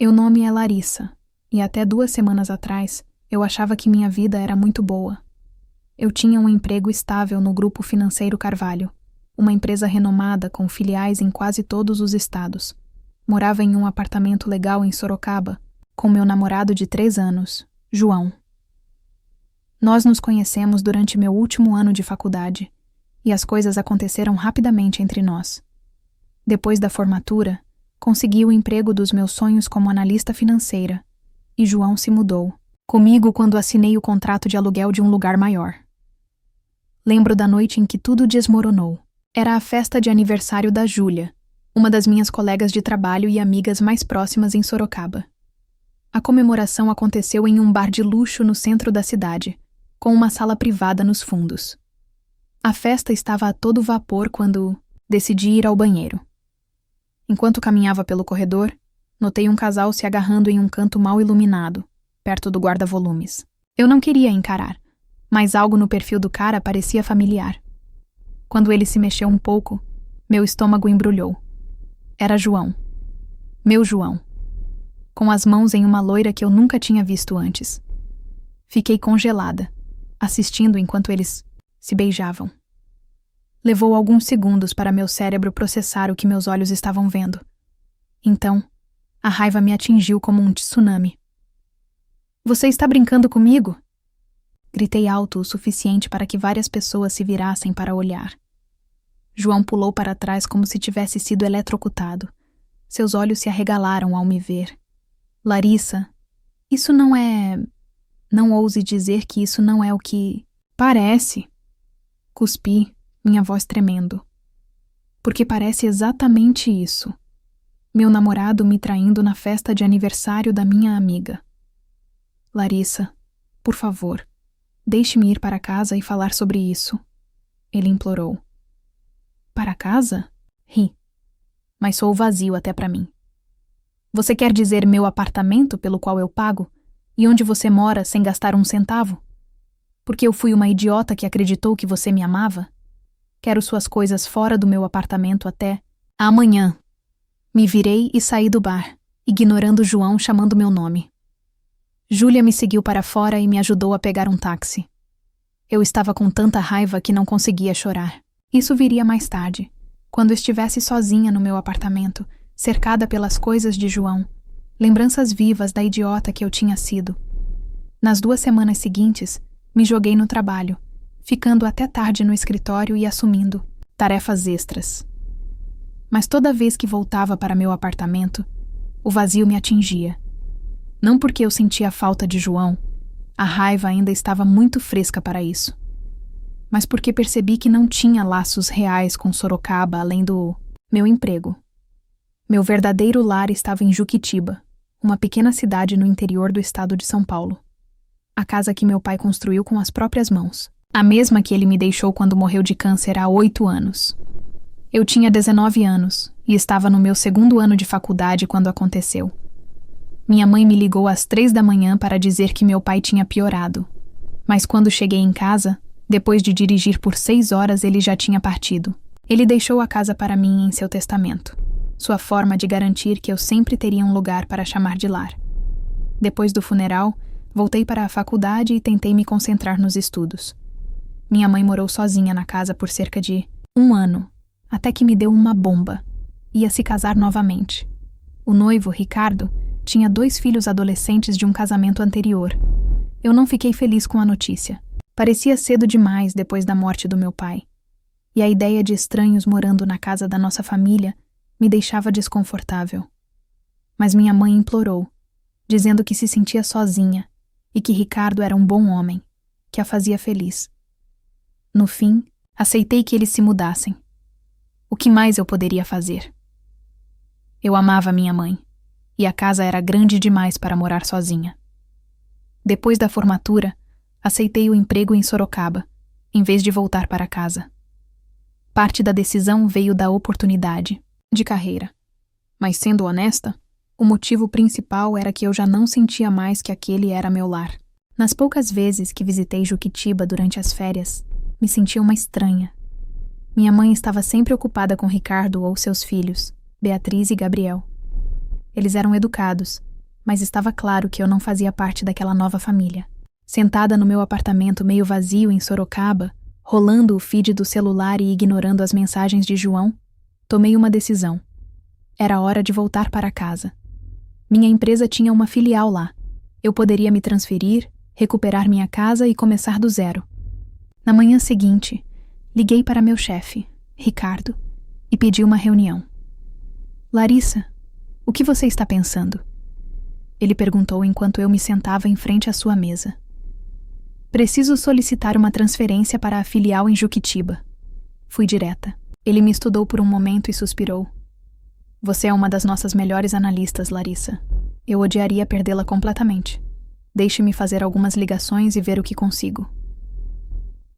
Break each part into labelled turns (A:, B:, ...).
A: Meu nome é Larissa, e até 2 semanas atrás eu achava que minha vida era muito boa. Eu tinha um emprego estável no Grupo Financeiro Carvalho, uma empresa renomada com filiais em quase todos os estados. Morava em um apartamento legal em Sorocaba, com meu namorado de 3 anos, João. Nós nos conhecemos durante meu último ano de faculdade, e as coisas aconteceram rapidamente entre nós. Depois da formatura, consegui o emprego dos meus sonhos como analista financeira, e João se mudou comigo quando assinei o contrato de aluguel de um lugar maior. Lembro da noite em que tudo desmoronou. Era a festa de aniversário da Júlia, uma das minhas colegas de trabalho e amigas mais próximas em Sorocaba. A comemoração aconteceu em um bar de luxo no centro da cidade, com uma sala privada nos fundos. A festa estava a todo vapor quando decidi ir ao banheiro. Enquanto caminhava pelo corredor, notei um casal se agarrando em um canto mal iluminado, perto do guarda-volumes. Eu não queria encarar, mas algo no perfil do cara parecia familiar. Quando ele se mexeu um pouco, meu estômago embrulhou. Era João. Meu João. Com as mãos em uma loira que eu nunca tinha visto antes. Fiquei congelada, assistindo enquanto eles se beijavam. Levou alguns segundos para meu cérebro processar o que meus olhos estavam vendo. Então, a raiva me atingiu como um tsunami. "Você está brincando comigo?" Gritei alto o suficiente para que várias pessoas se virassem para olhar. João pulou para trás como se tivesse sido eletrocutado. Seus olhos se arregalaram ao me ver. "Larissa, isso não é... Não ouse dizer que isso não é o que... parece." Cuspi, minha voz tremendo. "Porque parece exatamente isso. Meu namorado me traindo na festa de aniversário da minha amiga. Larissa, por favor, deixe-me ir para casa e falar sobre isso." Ele implorou. "Para casa?" Ri. "Mas sou vazio até para mim. Você quer dizer meu apartamento pelo qual eu pago e onde você mora sem gastar um centavo? Porque eu fui uma idiota que acreditou que você me amava? Quero suas coisas fora do meu apartamento até amanhã." Me virei e saí do bar, ignorando João chamando meu nome. Júlia me seguiu para fora e me ajudou a pegar um táxi. Eu estava com tanta raiva que não conseguia chorar. Isso viria mais tarde, quando estivesse sozinha no meu apartamento, cercada pelas coisas de João, lembranças vivas da idiota que eu tinha sido. Nas 2 semanas seguintes, me joguei no trabalho, ficando até tarde no escritório e assumindo tarefas extras. Mas toda vez que voltava para meu apartamento, o vazio me atingia. Não porque eu sentia a falta de João, a raiva ainda estava muito fresca para isso, mas porque percebi que não tinha laços reais com Sorocaba além do meu emprego. Meu verdadeiro lar estava em Juquitiba, uma pequena cidade no interior do estado de São Paulo. A casa que meu pai construiu com as próprias mãos. A mesma que ele me deixou quando morreu de câncer há 8 anos. Eu tinha 19 anos e estava no meu 2º ano de faculdade quando aconteceu. Minha mãe me ligou às 3 da manhã para dizer que meu pai tinha piorado. Mas quando cheguei em casa, depois de dirigir por 6 horas, ele já tinha partido. Ele deixou a casa para mim em seu testamento. Sua forma de garantir que eu sempre teria um lugar para chamar de lar. Depois do funeral, voltei para a faculdade e tentei me concentrar nos estudos. Minha mãe morou sozinha na casa por cerca de 1 ano, até que me deu uma bomba. Ia se casar novamente. O noivo, Ricardo, tinha 2 filhos adolescentes de um casamento anterior. Eu não fiquei feliz com a notícia. Parecia cedo demais depois da morte do meu pai. E a ideia de estranhos morando na casa da nossa família me deixava desconfortável. Mas minha mãe implorou, dizendo que se sentia sozinha e que Ricardo era um bom homem, que a fazia feliz. No fim, aceitei que eles se mudassem. O que mais eu poderia fazer? Eu amava minha mãe, e a casa era grande demais para morar sozinha. Depois da formatura, aceitei o emprego em Sorocaba, em vez de voltar para casa. Parte da decisão veio da oportunidade de carreira. Mas, sendo honesta, o motivo principal era que eu já não sentia mais que aquele era meu lar. Nas poucas vezes que visitei Juquitiba durante as férias, me sentia uma estranha. Minha mãe estava sempre ocupada com Ricardo ou seus filhos, Beatriz e Gabriel. Eles eram educados, mas estava claro que eu não fazia parte daquela nova família. Sentada no meu apartamento meio vazio em Sorocaba, rolando o feed do celular e ignorando as mensagens de João, tomei uma decisão. Era hora de voltar para casa. Minha empresa tinha uma filial lá. Eu poderia me transferir, recuperar minha casa e começar do zero. Na manhã seguinte, liguei para meu chefe, Ricardo, e pedi uma reunião. Larissa, o que você está pensando? Ele perguntou enquanto eu me sentava em frente à sua mesa. Preciso solicitar uma transferência para a filial em Juquitiba. Fui direta. Ele me estudou por um momento e suspirou. Você é uma das nossas melhores analistas, Larissa. Eu odiaria perdê-la completamente. Deixe-me fazer algumas ligações e ver o que consigo.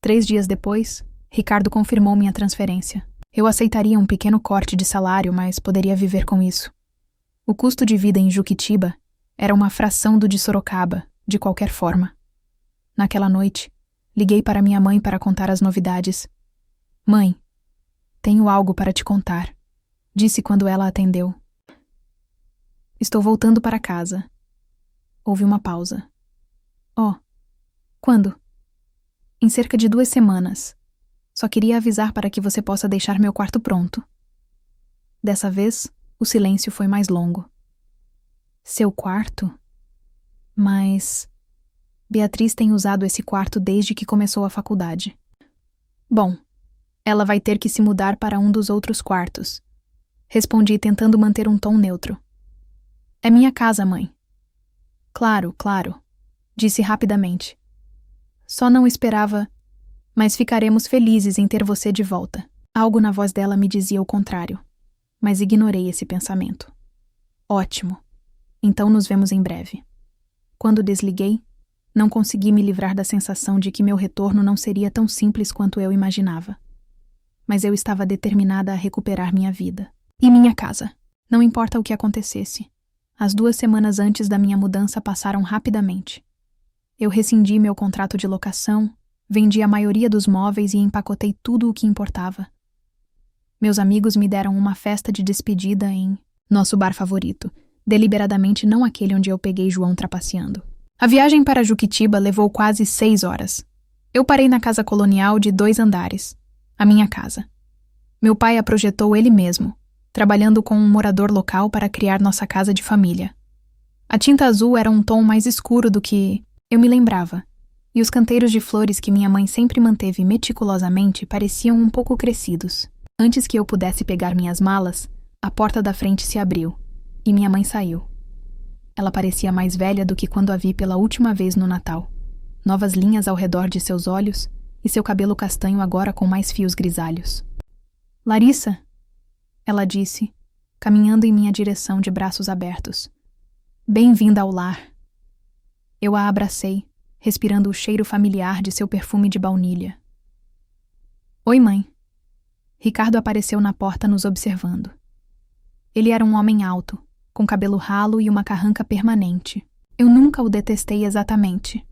A: 3 dias depois, Ricardo confirmou minha transferência. Eu aceitaria um pequeno corte de salário, mas poderia viver com isso. O custo de vida em Juquitiba era uma fração do de Sorocaba, de qualquer forma. Naquela noite, liguei para minha mãe para contar as novidades. Mãe, tenho algo para te contar, disse quando ela atendeu. Estou voltando para casa. Houve uma pausa. Oh, quando? Em cerca de 2 semanas. Só queria avisar para que você possa deixar meu quarto pronto. Dessa vez, o silêncio foi mais longo. Seu quarto? Mas Beatriz tem usado esse quarto desde que começou a faculdade. Bom, ela vai ter que se mudar para um dos outros quartos. Respondi tentando manter um tom neutro. É minha casa, mãe. Claro, claro, disse rapidamente. Só não esperava, mas ficaremos felizes em ter você de volta. Algo na voz dela me dizia o contrário, mas ignorei esse pensamento. Ótimo. Então nos vemos em breve. Quando desliguei, não consegui me livrar da sensação de que meu retorno não seria tão simples quanto eu imaginava. Mas eu estava determinada a recuperar minha vida. E minha casa. Não importa o que acontecesse. As 2 semanas antes da minha mudança passaram rapidamente. Eu rescindi meu contrato de locação, vendi a maioria dos móveis e empacotei tudo o que importava. Meus amigos me deram uma festa de despedida em nosso bar favorito, deliberadamente não aquele onde eu peguei João trapaceando. A viagem para Juquitiba levou quase 6 horas. Eu parei na casa colonial de 2 andares, a minha casa. Meu pai a projetou ele mesmo, trabalhando com um morador local para criar nossa casa de família. A tinta azul era um tom mais escuro do que eu me lembrava, e os canteiros de flores que minha mãe sempre manteve meticulosamente pareciam um pouco crescidos. Antes que eu pudesse pegar minhas malas, a porta da frente se abriu, e minha mãe saiu. Ela parecia mais velha do que quando a vi pela última vez no Natal. Novas linhas ao redor de seus olhos e seu cabelo castanho agora com mais fios grisalhos. Larissa, ela disse, caminhando em minha direção de braços abertos. Bem-vinda ao lar. Eu a abracei, respirando o cheiro familiar de seu perfume de baunilha. Oi, mãe. Ricardo apareceu na porta nos observando. Ele era um homem alto, com cabelo ralo e uma carranca permanente. Eu nunca o detestei exatamente,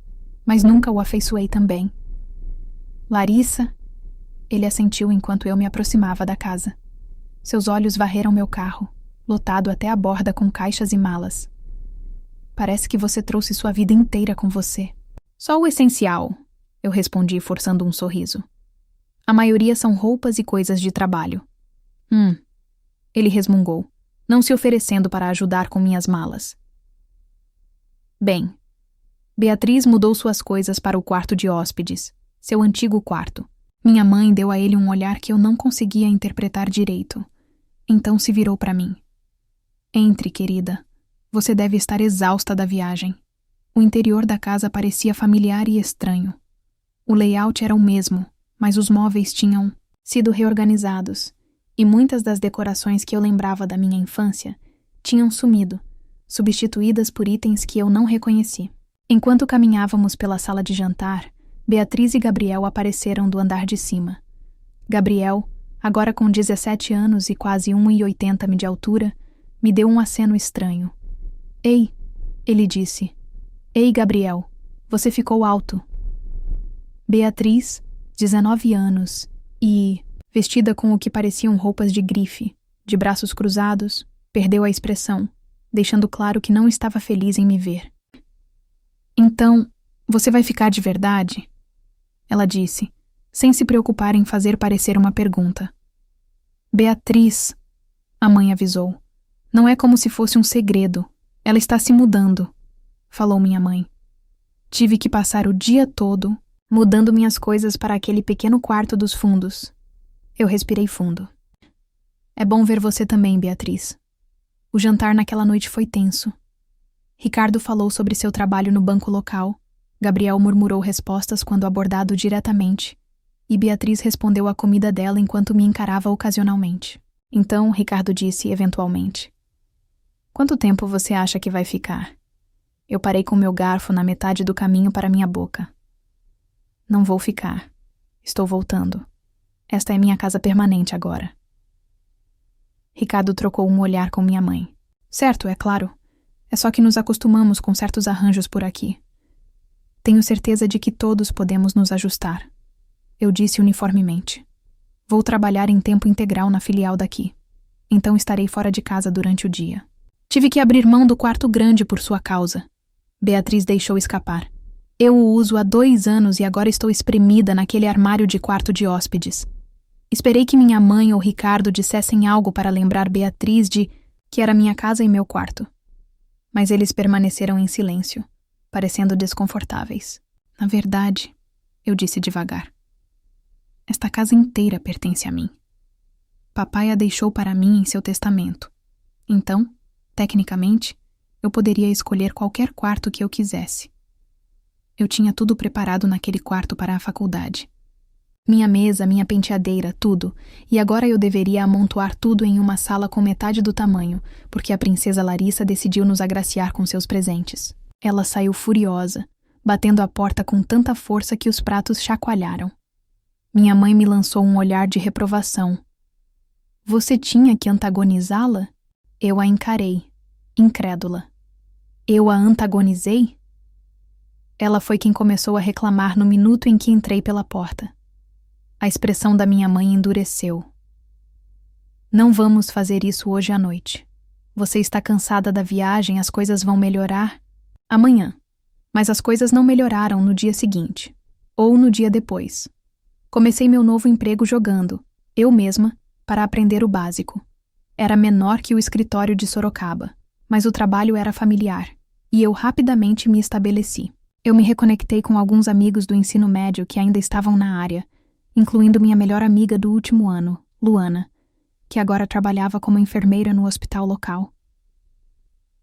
A: mas nunca o afeiçoei também. Larissa? Ele assentiu enquanto eu me aproximava da casa. Seus olhos varreram meu carro, lotado até a borda com caixas e malas. Parece que você trouxe sua vida inteira com você. Só o essencial, eu respondi forçando um sorriso. A maioria são roupas e coisas de trabalho. Ele resmungou, não se oferecendo para ajudar com minhas malas. Bem, Beatriz mudou suas coisas para o quarto de hóspedes, seu antigo quarto. Minha mãe deu a ele um olhar que eu não conseguia interpretar direito. Então se virou para mim. Entre, querida. Você deve estar exausta da viagem. O interior da casa parecia familiar e estranho. O layout era o mesmo, mas os móveis tinham sido reorganizados, e muitas das decorações que eu lembrava da minha infância tinham sumido, substituídas por itens que eu não reconheci. Enquanto caminhávamos pela sala de jantar, Beatriz e Gabriel apareceram do andar de cima. Gabriel, agora com 17 anos e quase 1,80 m de altura, me deu um aceno estranho. Ei, ele disse. Ei, Gabriel, você ficou alto. Beatriz, 19 anos, e, vestida com o que pareciam roupas de grife, de braços cruzados, perdeu a expressão, deixando claro que não estava feliz em me ver. Então, você vai ficar de verdade? Ela disse, sem se preocupar em fazer parecer uma pergunta. Beatriz, a mãe avisou. Não é como se fosse um segredo. Ela está se mudando, falou minha mãe. Tive que passar o dia todo mudando minhas coisas para aquele pequeno quarto dos fundos. Eu respirei fundo. É bom ver você também, Beatriz. O jantar naquela noite foi tenso. Ricardo falou sobre seu trabalho no banco local. Gabriel murmurou respostas quando abordado diretamente. E Beatriz respondeu a comida dela enquanto me encarava ocasionalmente. Então, Ricardo disse eventualmente. Quanto tempo você acha que vai ficar? Eu parei com meu garfo na metade do caminho para minha boca. Não vou ficar. Estou voltando. Esta é minha casa permanente agora. Ricardo trocou um olhar com minha mãe. Certo, é claro. É só que nos acostumamos com certos arranjos por aqui. Tenho certeza de que todos podemos nos ajustar. Eu disse uniformemente. Vou trabalhar em tempo integral na filial daqui. Então estarei fora de casa durante o dia. Tive que abrir mão do quarto grande por sua causa. Beatriz deixou escapar. Eu o uso há 2 anos e agora estou espremida naquele armário de quarto de hóspedes. Esperei que minha mãe ou Ricardo dissessem algo para lembrar Beatriz de que era minha casa e meu quarto. Mas eles permaneceram em silêncio, parecendo desconfortáveis. Na verdade, eu disse devagar. Esta casa inteira pertence a mim. Papai a deixou para mim em seu testamento. Então, tecnicamente, eu poderia escolher qualquer quarto que eu quisesse. Eu tinha tudo preparado naquele quarto para a faculdade. Minha mesa, minha penteadeira, tudo. E agora eu deveria amontoar tudo em uma sala com metade do tamanho, porque a princesa Larissa decidiu nos agraciar com seus presentes. Ela saiu furiosa, batendo a porta com tanta força que os pratos chacoalharam. Minha mãe me lançou um olhar de reprovação. Você tinha que antagonizá-la? Eu a encarei, incrédula. Eu a antagonizei? Ela foi quem começou a reclamar no minuto em que entrei pela porta. A expressão da minha mãe endureceu. Não vamos fazer isso hoje à noite. Você está cansada da viagem, as coisas vão melhorar amanhã. Mas as coisas não melhoraram no dia seguinte, ou no dia depois. Comecei meu novo emprego jogando, eu mesma, para aprender o básico. Era menor que o escritório de Sorocaba, mas o trabalho era familiar, e eu rapidamente me estabeleci. Eu me reconectei com alguns amigos do ensino médio que ainda estavam na área, incluindo minha melhor amiga do último ano, Luana, que agora trabalhava como enfermeira no hospital local.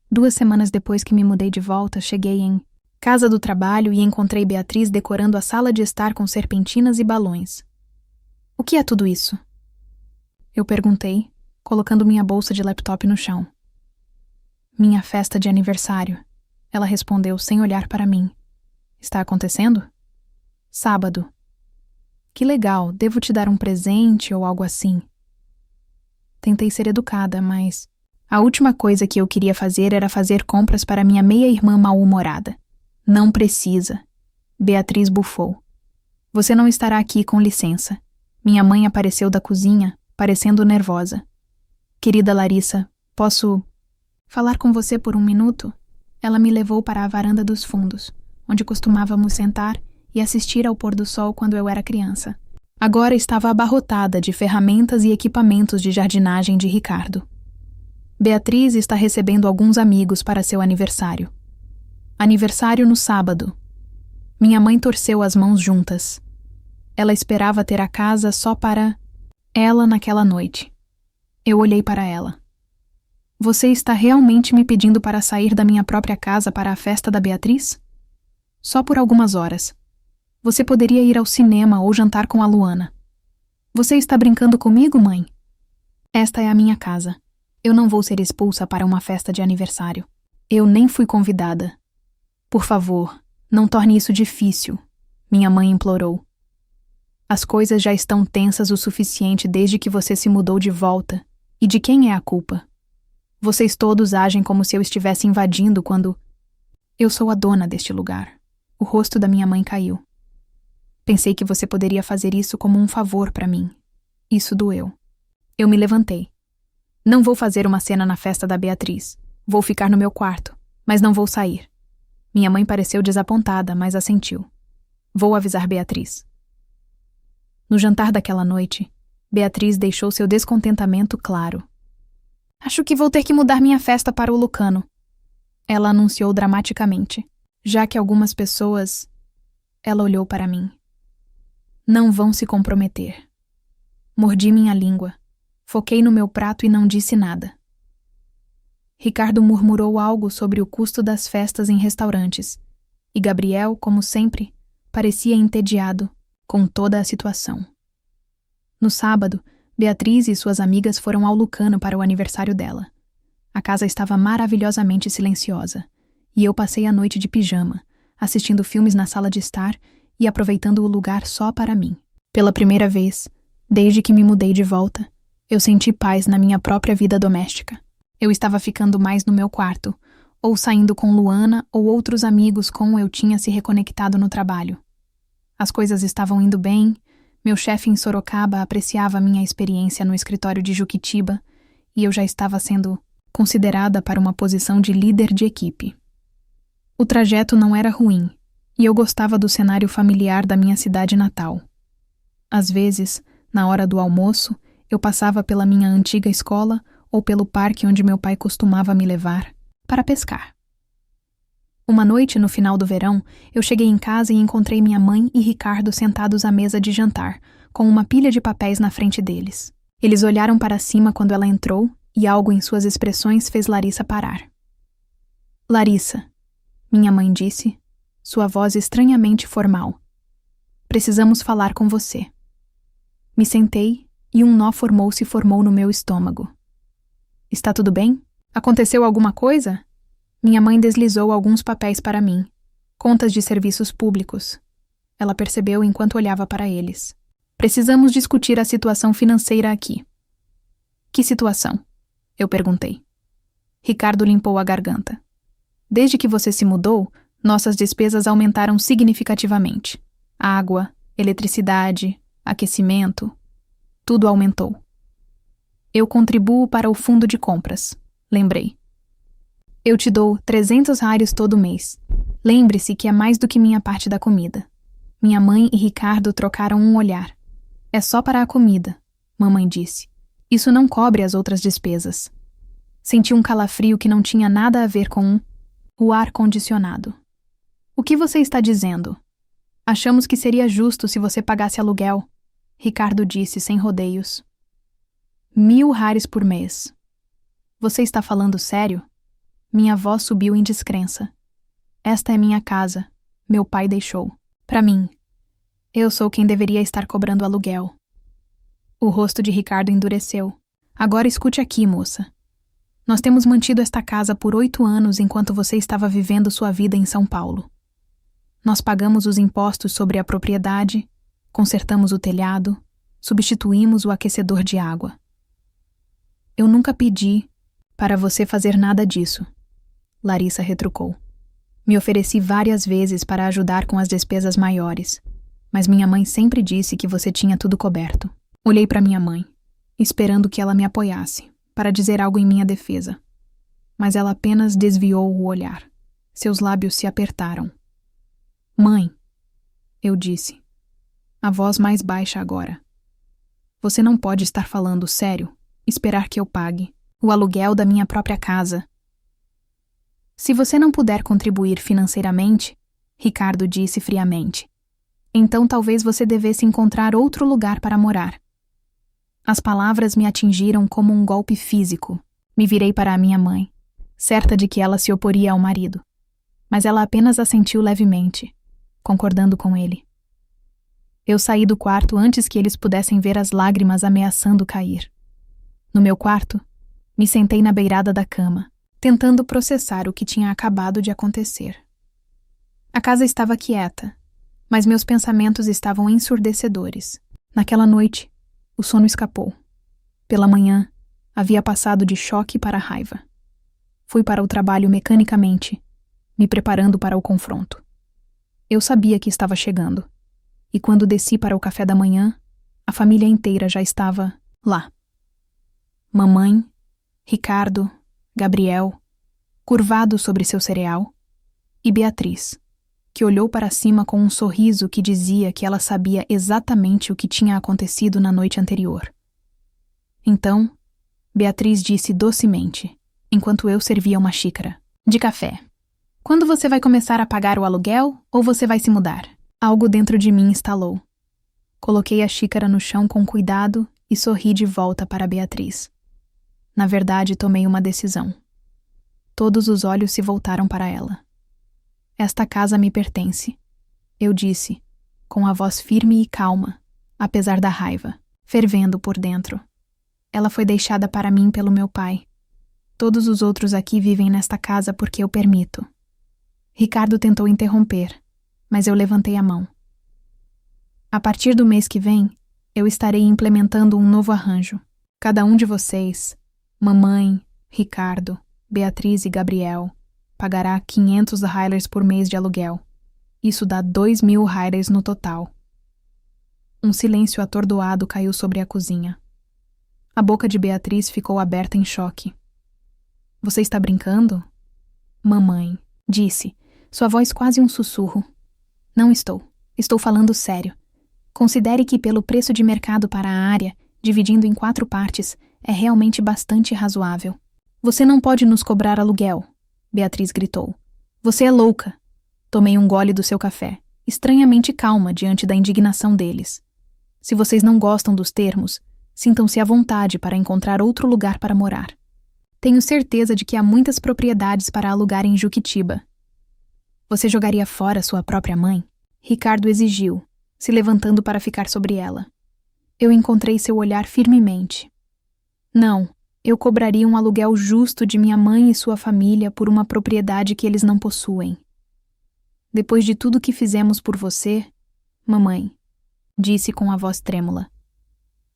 A: 2 semanas depois que me mudei de volta, cheguei em casa do trabalho e encontrei Beatriz decorando a sala de estar com serpentinas e balões. O que é tudo isso? Eu perguntei, colocando minha bolsa de laptop no chão. Minha festa de aniversário, ela respondeu sem olhar para mim. Está acontecendo? Sábado. Que legal, devo te dar um presente ou algo assim. Tentei ser educada, mas a última coisa que eu queria fazer era fazer compras para minha meia-irmã mal-humorada. Não precisa. Beatriz bufou. Você não estará aqui, com licença. Minha mãe apareceu da cozinha, parecendo nervosa. Querida Larissa, posso falar com você por 1 minuto? Ela me levou para a varanda dos fundos, onde costumávamos sentar e assistir ao pôr do sol quando eu era criança. Agora estava abarrotada de ferramentas e equipamentos de jardinagem de Ricardo. Beatriz está recebendo alguns amigos para seu aniversário. Aniversário no sábado. Minha mãe torceu as mãos juntas. Ela esperava ter a casa só para ela naquela noite. Eu olhei para ela. Você está realmente me pedindo para sair da minha própria casa para a festa da Beatriz? Só por algumas horas. Você poderia ir ao cinema ou jantar com a Luana. Você está brincando comigo, mãe? Esta é a minha casa. Eu não vou ser expulsa para uma festa de aniversário. Eu nem fui convidada. Por favor, não torne isso difícil, minha mãe implorou. As coisas já estão tensas o suficiente desde que você se mudou de volta. E de quem é a culpa? Vocês todos agem como se eu estivesse invadindo quando... Eu sou a dona deste lugar. O rosto da minha mãe caiu. Pensei que você poderia fazer isso como um favor para mim. Isso doeu. Eu me levantei. Não vou fazer uma cena na festa da Beatriz. Vou ficar no meu quarto, mas não vou sair. Minha mãe pareceu desapontada, mas assentiu. Vou avisar Beatriz. No jantar daquela noite, Beatriz deixou seu descontentamento claro. Acho que vou ter que mudar minha festa para o Lucano. Ela anunciou dramaticamente, já que algumas pessoas... Ela olhou para mim. Não vão se comprometer. Mordi minha língua. Foquei no meu prato e não disse nada. Ricardo murmurou algo sobre o custo das festas em restaurantes, e Gabriel, como sempre, parecia entediado com toda a situação. No sábado, Beatriz e suas amigas foram ao Lucano para o aniversário dela. A casa estava maravilhosamente silenciosa, e eu passei a noite de pijama, assistindo filmes na sala de estar e aproveitando o lugar só para mim. Pela primeira vez, desde que me mudei de volta, eu senti paz na minha própria vida doméstica. Eu estava ficando mais no meu quarto, ou saindo com Luana ou outros amigos com eu tinha se reconectado no trabalho. As coisas estavam indo bem, meu chefe em Sorocaba apreciava minha experiência no escritório de Juquitiba e eu já estava sendo considerada para uma posição de líder de equipe. O trajeto não era ruim, e eu gostava do cenário familiar da minha cidade natal. Às vezes, na hora do almoço, eu passava pela minha antiga escola ou pelo parque onde meu pai costumava me levar para pescar. Uma noite, no final do verão, eu cheguei em casa e encontrei minha mãe e Ricardo sentados à mesa de jantar, com uma pilha de papéis na frente deles. Eles olharam para cima quando ela entrou e algo em suas expressões fez Larissa parar. Larissa, minha mãe disse, sua voz estranhamente formal. Precisamos falar com você. Me sentei e um nó formou no meu estômago. Está tudo bem? Aconteceu alguma coisa? Minha mãe deslizou alguns papéis para mim. Contas de serviços públicos. Ela percebeu enquanto olhava para eles. Precisamos discutir a situação financeira aqui. Que situação? Eu perguntei. Ricardo limpou a garganta. Desde que você se mudou, nossas despesas aumentaram significativamente. Água, eletricidade, aquecimento, tudo aumentou. Eu contribuo para o fundo de compras, lembrei. Eu te dou 300 reais todo mês. Lembre-se que é mais do que minha parte da comida. Minha mãe e Ricardo trocaram um olhar. É só para a comida, mamãe disse. Isso não cobre as outras despesas. Senti um calafrio que não tinha nada a ver com o ar-condicionado. O que você está dizendo? Achamos que seria justo se você pagasse aluguel, Ricardo disse sem rodeios. 1.000 reais por mês. Você está falando sério? Minha voz subiu em descrença. Esta é minha casa. Meu pai deixou. Para mim. Eu sou quem deveria estar cobrando aluguel. O rosto de Ricardo endureceu. Agora escute aqui, moça. Nós temos mantido esta casa por 8 anos enquanto você estava vivendo sua vida em São Paulo. Nós pagamos os impostos sobre a propriedade, consertamos o telhado, substituímos o aquecedor de água. Eu nunca pedi para você fazer nada disso, Larissa retrucou. Me ofereci várias vezes para ajudar com as despesas maiores, mas minha mãe sempre disse que você tinha tudo coberto. Olhei para minha mãe, esperando que ela me apoiasse, para dizer algo em minha defesa. Mas ela apenas desviou o olhar. Seus lábios se apertaram. Mãe, eu disse, a voz mais baixa agora. Você não pode estar falando sério, esperar que eu pague o aluguel da minha própria casa. Se você não puder contribuir financeiramente, Ricardo disse friamente, então talvez você devesse encontrar outro lugar para morar. As palavras me atingiram como um golpe físico. Me virei para a minha mãe, certa de que ela se oporia ao marido. Mas ela apenas assentiu levemente, concordando com ele. Eu saí do quarto antes que eles pudessem ver as lágrimas ameaçando cair. No meu quarto, me sentei na beirada da cama, tentando processar o que tinha acabado de acontecer. A casa estava quieta, mas meus pensamentos estavam ensurdecedores. Naquela noite, o sono escapou. Pela manhã, havia passado de choque para raiva. Fui para o trabalho mecanicamente, me preparando para o confronto. Eu sabia que estava chegando, e quando desci para o café da manhã, a família inteira já estava lá. Mamãe, Ricardo, Gabriel, curvado sobre seu cereal, e Beatriz, que olhou para cima com um sorriso que dizia que ela sabia exatamente o que tinha acontecido na noite anterior. Então, Beatriz disse docemente, enquanto eu servia uma xícara de café: "Quando você vai começar a pagar o aluguel ou você vai se mudar?" Algo dentro de mim estalou. Coloquei a xícara no chão com cuidado e sorri de volta para Beatriz. Na verdade, tomei uma decisão. Todos os olhos se voltaram para ela. "Esta casa me pertence", eu disse, com a voz firme e calma, apesar da raiva, fervendo por dentro. "Ela foi deixada para mim pelo meu pai. Todos os outros aqui vivem nesta casa porque eu permito." Ricardo tentou interromper, mas eu levantei a mão. "A partir do mês que vem, eu estarei implementando um novo arranjo. Cada um de vocês, mamãe, Ricardo, Beatriz e Gabriel, pagará 500 Hilers por mês de aluguel. Isso dá 2.000 Hilers no total." Um silêncio atordoado caiu sobre a cozinha. A boca de Beatriz ficou aberta em choque. "Você está brincando?" "Mamãe", disse, sua voz quase um sussurro. "Não estou. Estou falando sério. Considere que pelo preço de mercado para a área, dividindo em 4 partes, é realmente bastante razoável." "Você não pode nos cobrar aluguel", Beatriz gritou. "Você é louca." Tomei um gole do seu café, estranhamente calma diante da indignação deles. "Se vocês não gostam dos termos, sintam-se à vontade para encontrar outro lugar para morar. Tenho certeza de que há muitas propriedades para alugar em Juquitiba." "Você jogaria fora sua própria mãe?" Ricardo exigiu, se levantando para ficar sobre ela. Eu encontrei seu olhar firmemente. "Não, eu cobraria um aluguel justo de minha mãe e sua família por uma propriedade que eles não possuem." "Depois de tudo que fizemos por você, mamãe", disse com a voz trêmula,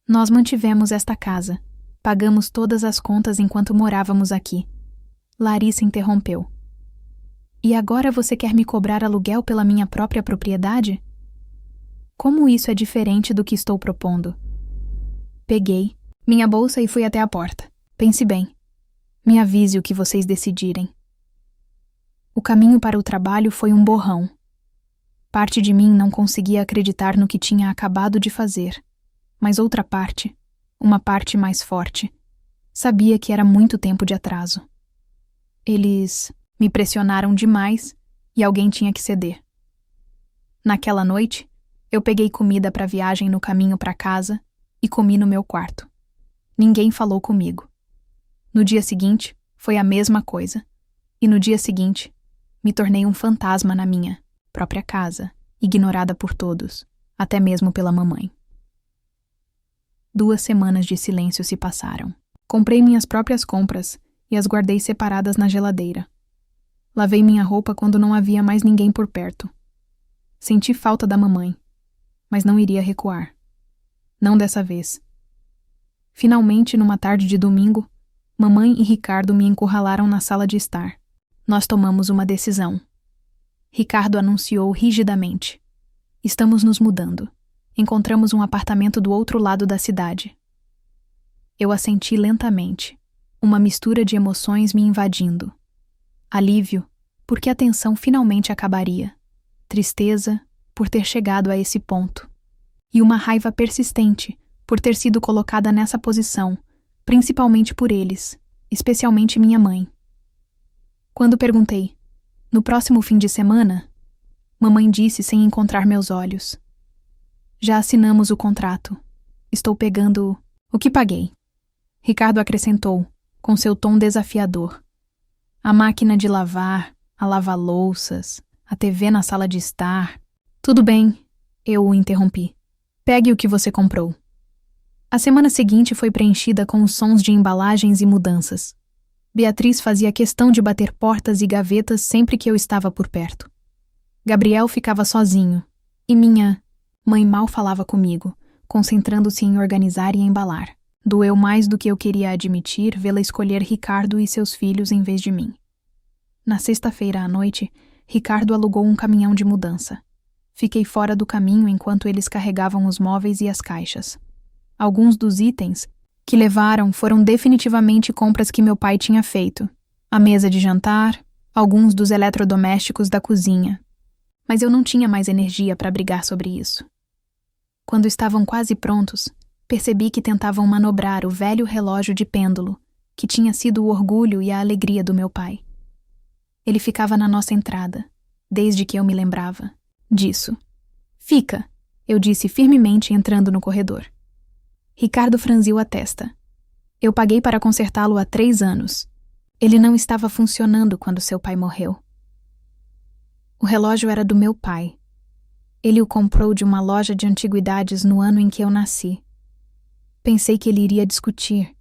A: "nós mantivemos esta casa, pagamos todas as contas enquanto morávamos aqui." Larissa interrompeu. "E agora você quer me cobrar aluguel pela minha própria propriedade? Como isso é diferente do que estou propondo?" Peguei minha bolsa e fui até a porta. "Pense bem. Me avise o que vocês decidirem." O caminho para o trabalho foi um borrão. Parte de mim não conseguia acreditar no que tinha acabado de fazer, mas outra parte, uma parte mais forte, sabia que era muito tempo de atraso. Eles me pressionaram demais e alguém tinha que ceder. Naquela noite, eu peguei comida para a viagem no caminho para casa e comi no meu quarto. Ninguém falou comigo. No dia seguinte, foi a mesma coisa. E no dia seguinte, me tornei um fantasma na minha própria casa, ignorada por todos, até mesmo pela mamãe. 2 semanas de silêncio se passaram. Comprei minhas próprias compras e as guardei separadas na geladeira. Lavei minha roupa quando não havia mais ninguém por perto. Senti falta da mamãe, mas não iria recuar. Não dessa vez. Finalmente, numa tarde de domingo, mamãe e Ricardo me encurralaram na sala de estar. Nós tomamos uma decisão. Ricardo anunciou rigidamente: "Estamos nos mudando. Encontramos um apartamento do outro lado da cidade." Eu assenti lentamente, uma mistura de emoções me invadindo. Alívio, porque a tensão finalmente acabaria. Tristeza, por ter chegado a esse ponto. E uma raiva persistente, por ter sido colocada nessa posição, principalmente por eles, especialmente minha mãe. Quando perguntei: "No próximo fim de semana?", mamãe disse sem encontrar meus olhos: "Já assinamos o contrato. Estou pegando o que paguei." Ricardo acrescentou, com seu tom desafiador: "A máquina de lavar, a lava-louças, a TV na sala de estar." "Tudo bem", eu o interrompi. "Pegue o que você comprou." A semana seguinte foi preenchida com os sons de embalagens e mudanças. Beatriz fazia questão de bater portas e gavetas sempre que eu estava por perto. Gabriel ficava sozinho, e minha mãe mal falava comigo, concentrando-se em organizar e embalar. Doeu mais do que eu queria admitir vê-la escolher Ricardo e seus filhos em vez de mim. Na sexta-feira à noite, Ricardo alugou um caminhão de mudança. Fiquei fora do caminho enquanto eles carregavam os móveis e as caixas. Alguns dos itens que levaram foram definitivamente compras que meu pai tinha feito. a mesa de jantar, alguns dos eletrodomésticos da cozinha. Mas eu não tinha mais energia para brigar sobre isso. Quando estavam quase prontos, percebi que tentavam manobrar o velho relógio de pêndulo, que tinha sido o orgulho e a alegria do meu pai. Ele ficava na nossa entrada, desde que eu me lembrava disso. Fica, eu disse firmemente entrando no corredor. Ricardo franziu a testa. Eu paguei para consertá-lo há 3 anos. Ele não estava funcionando quando seu pai morreu. O relógio era do meu pai. Ele o comprou de uma loja de antiguidades no ano em que eu nasci. Pensei que ele iria discutir,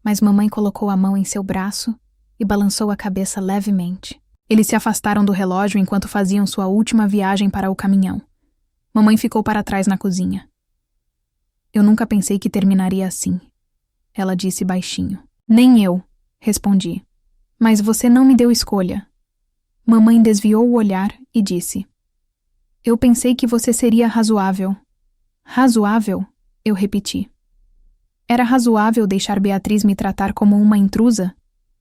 A: mas mamãe colocou a mão em seu braço e balançou a cabeça levemente. Eles se afastaram do relógio enquanto faziam sua última viagem para o caminhão. Mamãe ficou para trás na cozinha. Eu nunca pensei que terminaria assim, ela disse baixinho. Nem eu, respondi. Mas você não me deu escolha. Mamãe desviou o olhar e disse: Eu pensei que você seria razoável. Razoável? Eu repeti. Era razoável deixar Beatriz me tratar como uma intrusa?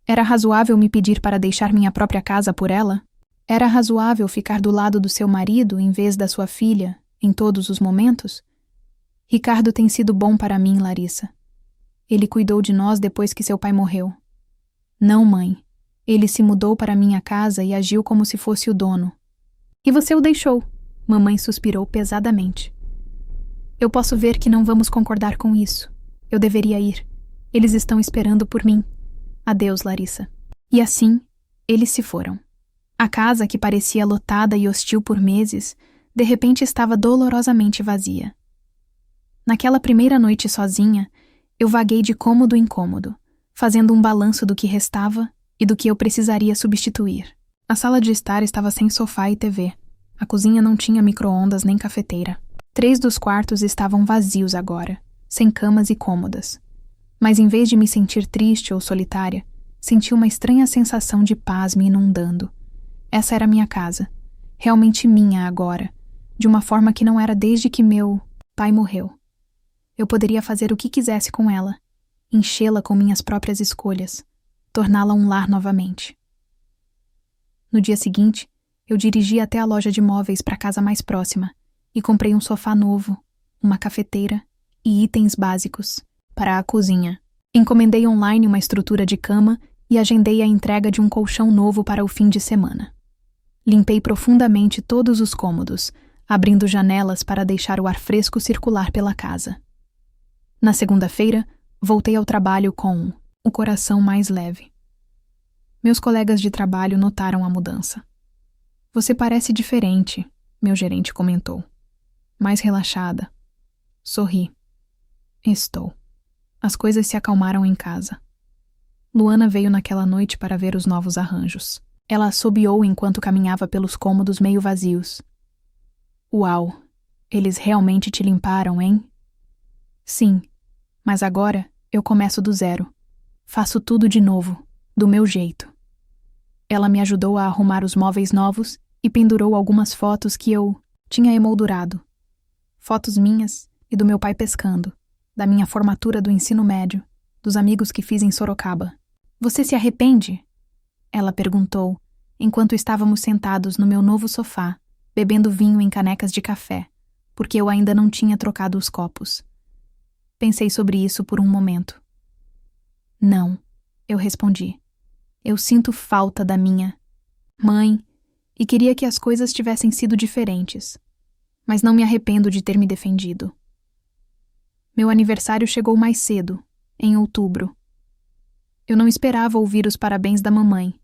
A: Era razoável me pedir para deixar minha própria casa por ela? Era razoável ficar do lado do seu marido em vez da sua filha, em todos os momentos? Ricardo tem sido bom para mim, Larissa. Ele cuidou de nós depois que seu pai morreu. Não, mãe. Ele se mudou para minha casa e agiu como se fosse o dono. E você o deixou? Mamãe suspirou pesadamente. Eu posso ver que não vamos concordar com isso. Eu deveria ir. Eles estão esperando por mim. Adeus, Larissa. E assim, eles se foram. A casa, que parecia lotada e hostil por meses, de repente estava dolorosamente vazia. Naquela primeira noite sozinha, eu vaguei de cômodo em cômodo, fazendo um balanço do que restava e do que eu precisaria substituir. A sala de estar estava sem sofá e TV. A cozinha não tinha micro-ondas nem cafeteira. 3 dos quartos estavam vazios agora, sem camas e cômodas. Mas em vez de me sentir triste ou solitária, senti uma estranha sensação de paz me inundando. Essa era minha casa, realmente minha agora, de uma forma que não era desde que meu pai morreu. Eu poderia fazer o que quisesse com ela, enchê-la com minhas próprias escolhas, torná-la um lar novamente. No dia seguinte, eu dirigi até a loja de móveis para a casa mais próxima e comprei um sofá novo, uma cafeteira e itens básicos para a cozinha. Encomendei online uma estrutura de cama e agendei a entrega de um colchão novo para o fim de semana. Limpei profundamente todos os cômodos, abrindo janelas para deixar o ar fresco circular pela casa. Na segunda-feira, voltei ao trabalho com o coração mais leve. Meus colegas de trabalho notaram a mudança. Você parece diferente, meu gerente comentou. Mais relaxada. Sorri. Estou. As coisas se acalmaram em casa. Luana veio naquela noite para ver os novos arranjos. Ela assobiou enquanto caminhava pelos cômodos meio vazios. Uau! Eles realmente te limparam, hein? Sim, mas agora eu começo do zero. Faço tudo de novo, do meu jeito. Ela me ajudou a arrumar os móveis novos e pendurou algumas fotos que eu tinha emoldurado. Fotos minhas e do meu pai pescando, da minha formatura do ensino médio, dos amigos que fiz em Sorocaba. Você se arrepende? Ela perguntou, enquanto estávamos sentados no meu novo sofá, bebendo vinho em canecas de café, porque eu ainda não tinha trocado os copos. Pensei sobre isso por um momento. Não, eu respondi. Eu sinto falta da minha mãe e queria que as coisas tivessem sido diferentes, mas não me arrependo de ter me defendido. Meu aniversário chegou mais cedo, em outubro. Eu não esperava ouvir os parabéns da mamãe,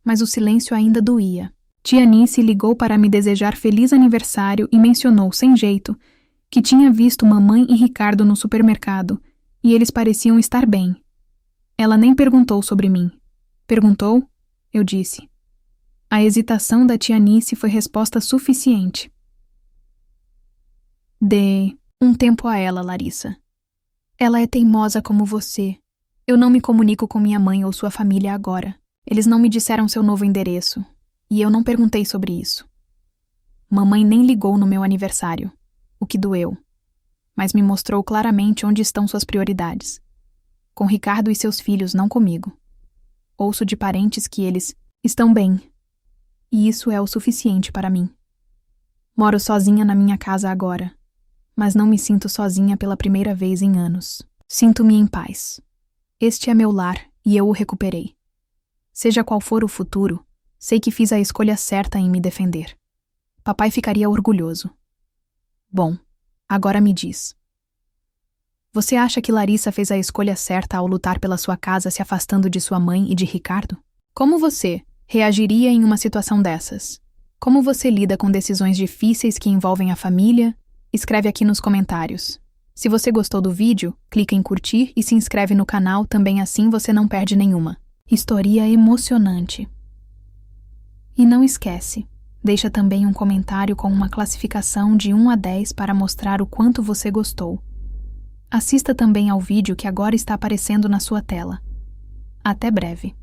A: mas o silêncio ainda doía. Tia Nice ligou para me desejar feliz aniversário e mencionou, sem jeito, que tinha visto mamãe e Ricardo no supermercado e eles pareciam estar bem. Ela nem perguntou sobre mim. Perguntou? Eu disse. A hesitação da tia Nice foi resposta suficiente. Dê um tempo a ela, Larissa. Ela é teimosa como você. Eu não me comunico com minha mãe ou sua família agora. Eles não me disseram seu novo endereço, e eu não perguntei sobre isso. Mamãe nem ligou no meu aniversário, o que doeu, mas me mostrou claramente onde estão suas prioridades. Com Ricardo e seus filhos, não comigo. ouço de parentes que eles estão bem. E isso é o suficiente para mim. Moro sozinha na minha casa agora, mas não me sinto sozinha pela primeira vez em anos. Sinto-me em paz. Este é meu lar e eu o recuperei. Seja qual for o futuro, sei que fiz a escolha certa em me defender. Papai ficaria orgulhoso. Bom, agora me diz. Você acha que Larissa fez a escolha certa ao lutar pela sua casa se afastando de sua mãe e de Ricardo? Como você reagiria em uma situação dessas? Como você lida com decisões difíceis que envolvem a família? Escreve aqui nos comentários. Se você gostou do vídeo, clica em curtir e se inscreve no canal, também assim você não perde nenhuma. História emocionante. E não esquece, deixa também um comentário com uma classificação de 1 a 10 para mostrar o quanto você gostou. Assista também ao vídeo que agora está aparecendo na sua tela. Até breve.